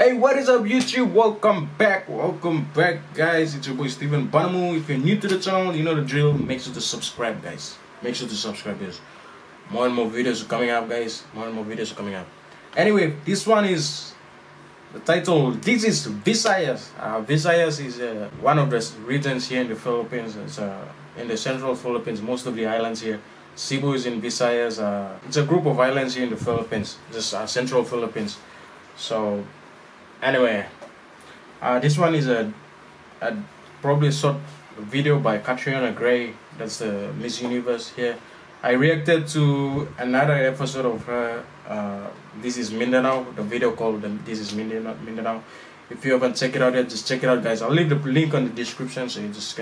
Hey, what is up YouTube? Welcome back guys. It's your boy Steven Banamu. If you're new to the channel, you know the drill. Make sure to subscribe, guys. Make sure to subscribe, guys. More and more videos are coming up, guys. More and more videos are coming up. Anyway, this one is the title. This is Visayas. Visayas is one of the regions here in the Philippines. It's in the central Philippines, most of the islands here. Cebu is in Visayas. It's a group of islands here in the Philippines, just central Philippines. So anyway, this one is a probably a short video by Catriona. That's the Miss Universe here. I reacted to another episode of her. This is Mindanao, the video called This is Mindanao. If you haven't checked it out yet, just check it out, guys. I'll leave the link on the description so you just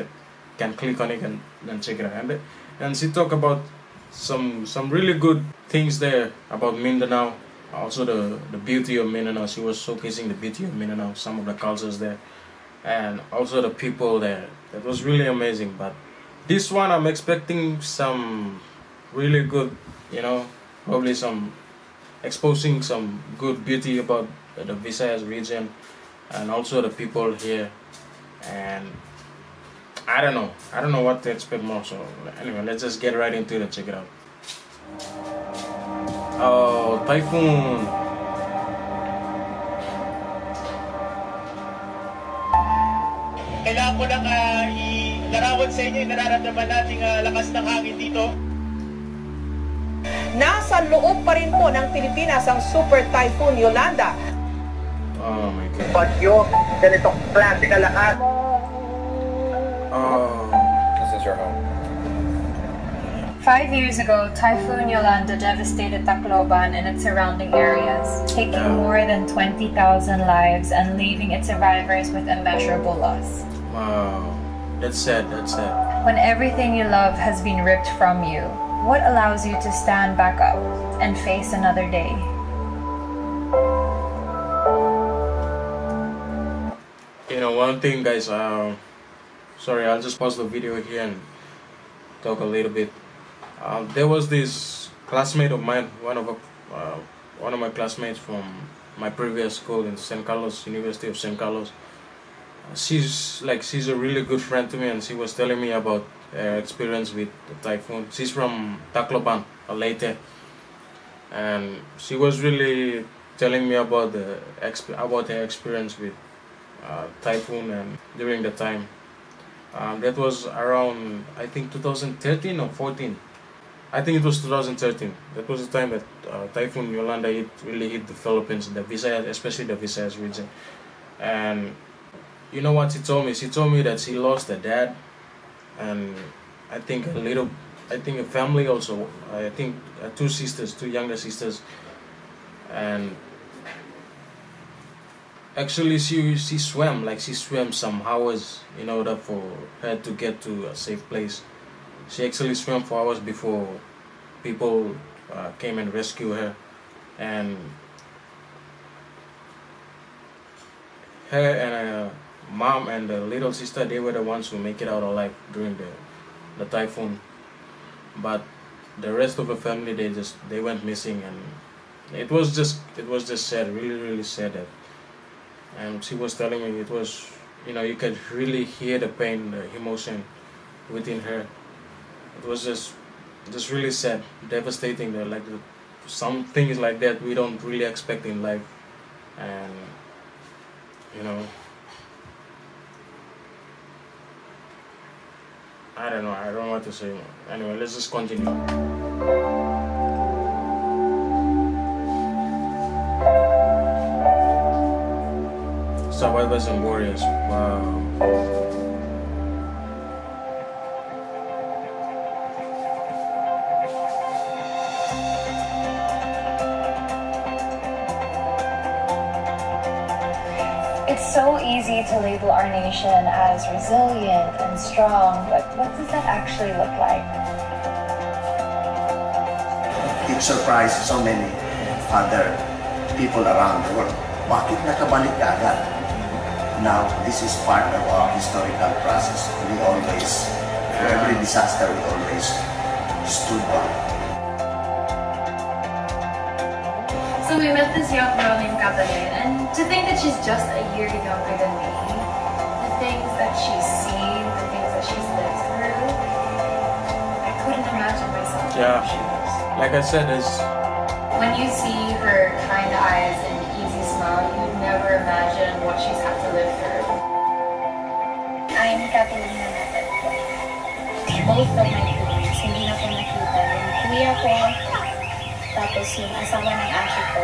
can click on it and then check it out. And she talked about some really good things there about Mindanao. Also the beauty of Mindanao. She was showcasing the beauty of Mindanao, some of the cultures there, and also the people there. That was really amazing. But this one, I'm expecting some really good, probably some exposing some good beauty about the Visayas region and also the people here. And I don't know what to expect more. So anyway, let's just get right into it and check it out. Oh, typhoon. Kailangan ko lang ilarawan sa inyo yung nararamdaman nating lakas ng hangin dito. Nasa loob pa rin po ng Pilipinas ang Super Typhoon Yolanda. Oh my God. Bagyo, ganitong klase ka lakas. Oh. This is your home. 5 years ago, Typhoon Yolanda devastated Tacloban and its surrounding areas, taking more than 20,000 lives and leaving its survivors with immeasurable loss. Wow, that's sad, that's sad. When everything you love has been ripped from you, what allows you to stand back up and face another day? One thing, guys, sorry, I'll just pause the video here and talk a little bit. There was this classmate of mine, one of my classmates from my previous school in St. Carlos, University of St. Carlos. She's a really good friend to me, and she was telling me about her experience with the typhoon. She's from Tacloban, Leyte, and she was really telling me about her experience with typhoon and during the time. That was around, I think, 2013 or 14. I think it was 2013. That was the time that Typhoon Yolanda really hit the Philippines, the Visayas, especially the Visayas region. And you know what she told me? She told me that she lost her dad, and I think a family also. I think two younger sisters, and actually she swam some hours in order for her to get to a safe place. She actually swam for hours before people came and rescued her, and her and her mom and the little sister, they were the ones who make it out alive during the typhoon. But the rest of the family, they went missing, and it was just sad, really sad. That, and she was telling me it was, you could really hear the pain, the emotion within her. It was just really sad, devastating. Some things like that we don't really expect in life, and I don't know what to say. Anyway, let's just continue. Survivors and warriors. Wow. It's so easy to label our nation as resilient and strong, but what does that actually look like? It surprised so many other people around the world. Bakit nakabalik ka agad? Now, this is part of our historical process. We always, for every disaster, we always stood by. So we met this young girl named Catriona, and to think that she's just a year younger than me, the things that she's seen, the things that she's lived through, I couldn't imagine myself in her shoes. Like I said, it's When you see her kind eyes and easy smile, you'd never imagine what she's had to live through. I'm Catriona natin. Both of my parents, hindi na ko nakita. Yung kuya ko, tapos yung asawa ng ate ko.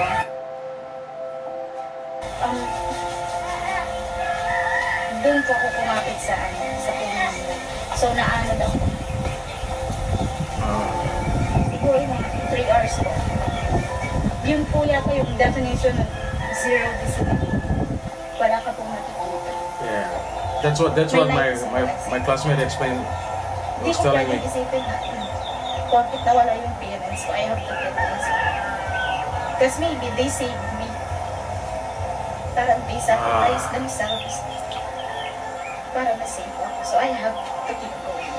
Doon ko ako kumapit sa punan mo. So, naanod ako. Siguro yung 3 hours ko. Yung kuya ko, yung definition ng zero discipline. Wala ka pong nakikita. yeah. That's what my classmate explained. Hindi Was ko telling pwedeng me. isipin na, bakit nawala yung parents ko, I have to get this. Because maybe they saved me. Parang they sacrificed themselves para ma-save ako. So I have to keep going.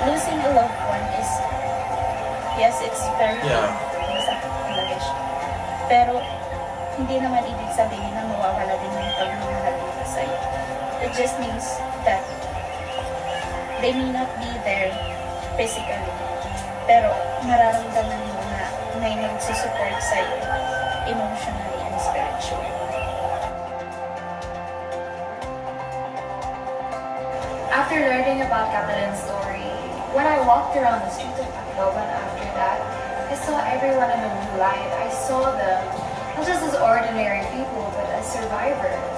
Losing a loved one is, yes, it's very painful. Masakit talaga siya. Pero, hindi naman ibig sabihin na mawawala din yung pagmamahal dito sa'yo. It just means that they may not be there physically, pero nararamdaman mo na may nagsusupport sa'yo emotionally and spiritually. After learning about Catriona's story, when I walked around the streets of Tacloban after that, I saw everyone in a new light. I saw them not just as ordinary people, but as survivors.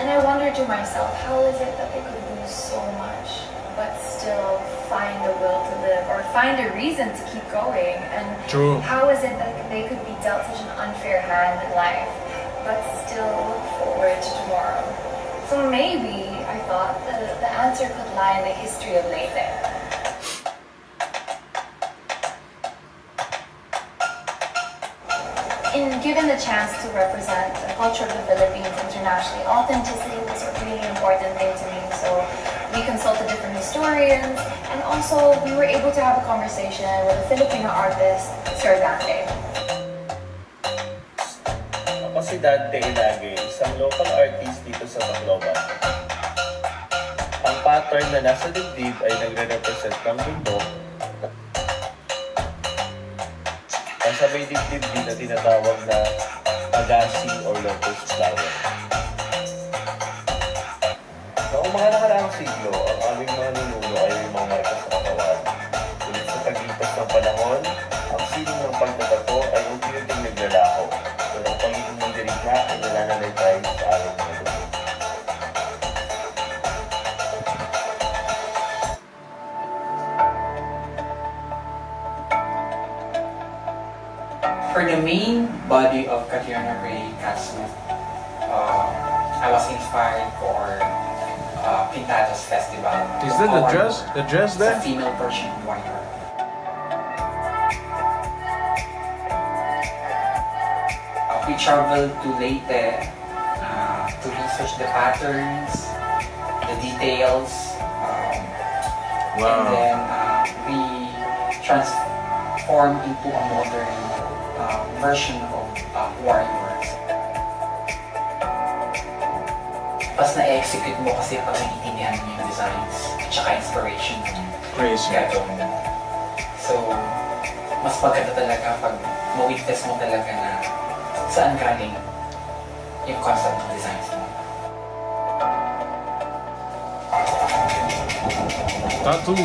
And I wondered to myself, how is it that they could lose so much, but still find a will to live, or find a reason to keep going? And True. how is it that they could be dealt such an unfair hand in life, but still look forward to tomorrow? So maybe, I thought, the answer could lie in the history of Leyte. Given the chance to represent the culture of the Philippines internationally, authenticity was a really important thing to me. So we consulted different historians, and also we were able to have a conversation with a Filipino artist, Sir Dante. Ako si Dante Ilagay, isang local artist dito sa Tacloban. Ang pattern na nasa dibdib ay nagre-represent ng mundo. Ang sabay dibdib din na tinatawag na agasi or lotus flower. Noong mga nakaraang siglo, ang aming mga ninuno ay may mga marka sa katawan. Ulit sa paglipas ng panahon, ang sining ng pagtatato ay unti-unting naglalaho. Pero ang pagiging mandirigma ay nananalitay sa aming mga dugo. For the main body of Catriona Ray Catsuit, I was inspired for Pintadas Festival. Is that the dress? The dress It's a there? female version of warrior. We traveled to Leyte to research the patterns, the details, and then we transformed into a modern version of warriors. Pas na-execute mo kasi pag naiintindihan mo yung designs at saka inspiration ng Crazy. gagawin mo. So, mas maganda talaga pag ma-witness mo talaga na saan galing yung concept ng designs mo. Tattoo.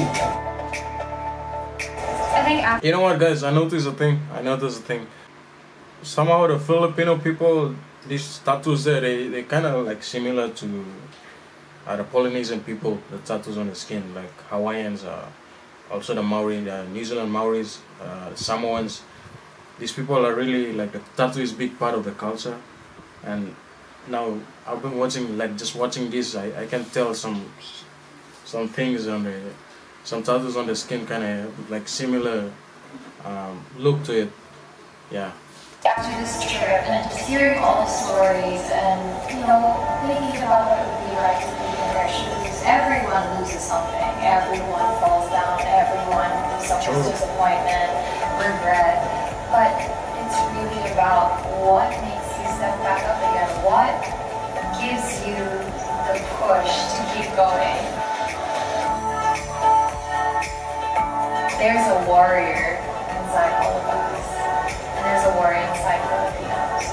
I think You know what, guys? I noticed a thing. Somehow the Filipino people, these tattoos there, they kind of like similar to the Polynesian people. The tattoos on the skin, like Hawaiians, also the Maori, the New Zealand Maoris, Samoans. These people are really like, the tattoo is a big part of the culture. And now I've been watching, like just watching this, I can tell some things on some tattoos on the skin kind of like similar look to it. Yeah. after this trip and just hearing all the stories and, thinking about what it would be like to be in their shoes everyone loses something, everyone falls down, everyone suffers disappointment, regret, but it's really about what makes you step back up again, what gives you the push to keep going. There's a warrior inside all of us, and there's a warrior inside Filipinos.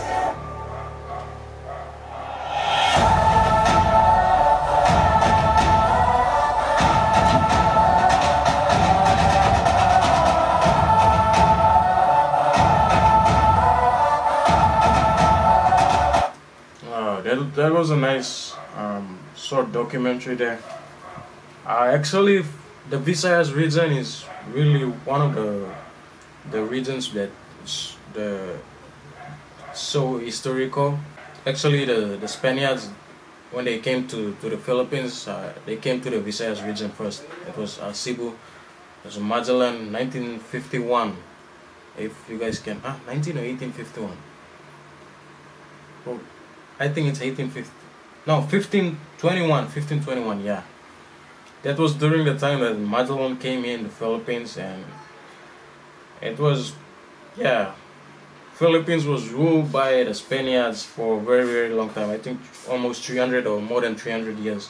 That was a nice short documentary there. Actually, the Visayas region is really one of the regions that is so historical. Actually, the Spaniards, when they came to the Philippines, they came to the Visayas region first. It was Cebu. It was Magellan, 1951. If you guys can, 19 or 1851. Well, I think it's 1850. No, 1521. Yeah, that was during the time that Magellan came in the Philippines, and it was, yeah, Philippines was ruled by the Spaniards for a very, very long time. I think almost 300 or more than 300 years.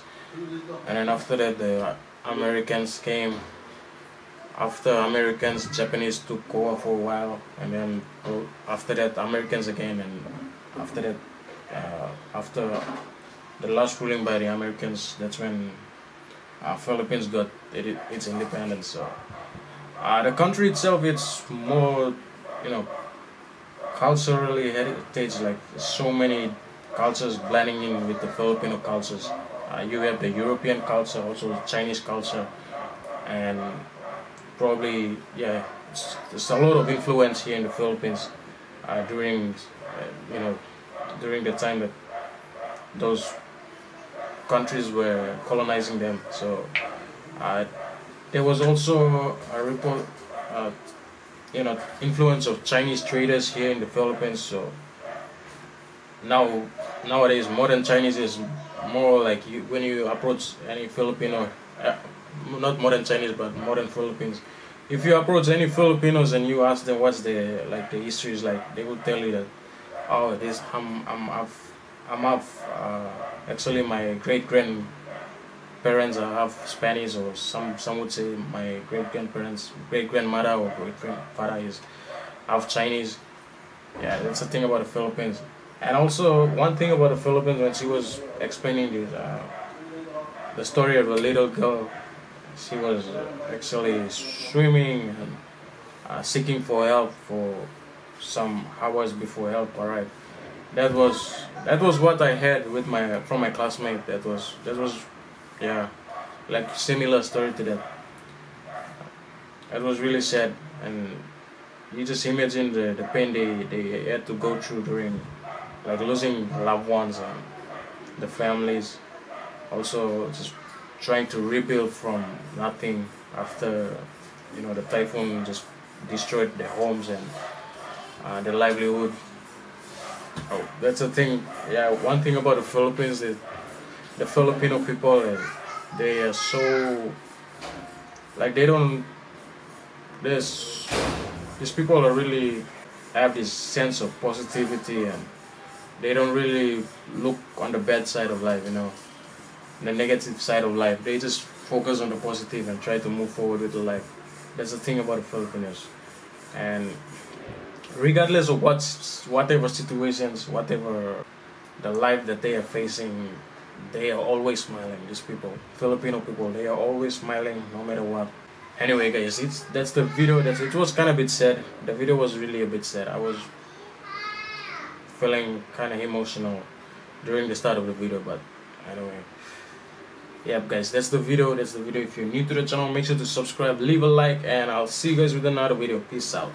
And then after that, the Americans came. After Americans, Japanese took over for a while, and then after that, Americans again, and after that, after the last ruling by the Americans, that's when Philippines got its independence. So the country itself, it's more, culturally heritage, like so many cultures blending in with the Filipino cultures. You have the European culture, also the Chinese culture, and probably, yeah, there's a lot of influence here in the Philippines during the time that those countries were colonizing them. So there was also a influence of Chinese traders here in the Philippines. So nowadays, modern Chinese is more like when you approach any Filipino, not modern Chinese but modern Philippines. If you approach any Filipinos and you ask them what's the history is like, they will tell you that, oh, this I'm half. Actually, my great grandparents are half Spanish, or some would say my great grandmother or great grandfather is half Chinese. Yeah, that's the thing about the Philippines. And also one thing about the Philippines, when she was explaining the story of a little girl, she was actually swimming and seeking for help for some hours before help arrived. That was what I had from my classmate. That was yeah, like similar story to that. It was really sad, and you just imagine the pain they had to go through during, like, losing loved ones and the families. Also just trying to rebuild from nothing after the typhoon just destroyed their homes and their livelihood. Oh, that's the thing. Yeah, one thing about the Philippines is the Filipino people, they are so, like, they don't. These people are really have this sense of positivity, and they don't really look on the bad side of life, the negative side of life. They just focus on the positive and try to move forward with the life. That's the thing about the Filipinos. And regardless of whatever situations, whatever the life that they are facing, they are always smiling. These people, Filipino people, they are always smiling no matter what. Anyway, guys, that's the video. It was kind of a bit sad. The video was really a bit sad. I was feeling kind of emotional during the start of the video, but anyway. Yep, guys, that's the video. If you're new to the channel, make sure to subscribe, leave a like, and I'll see you guys with another video. Peace out.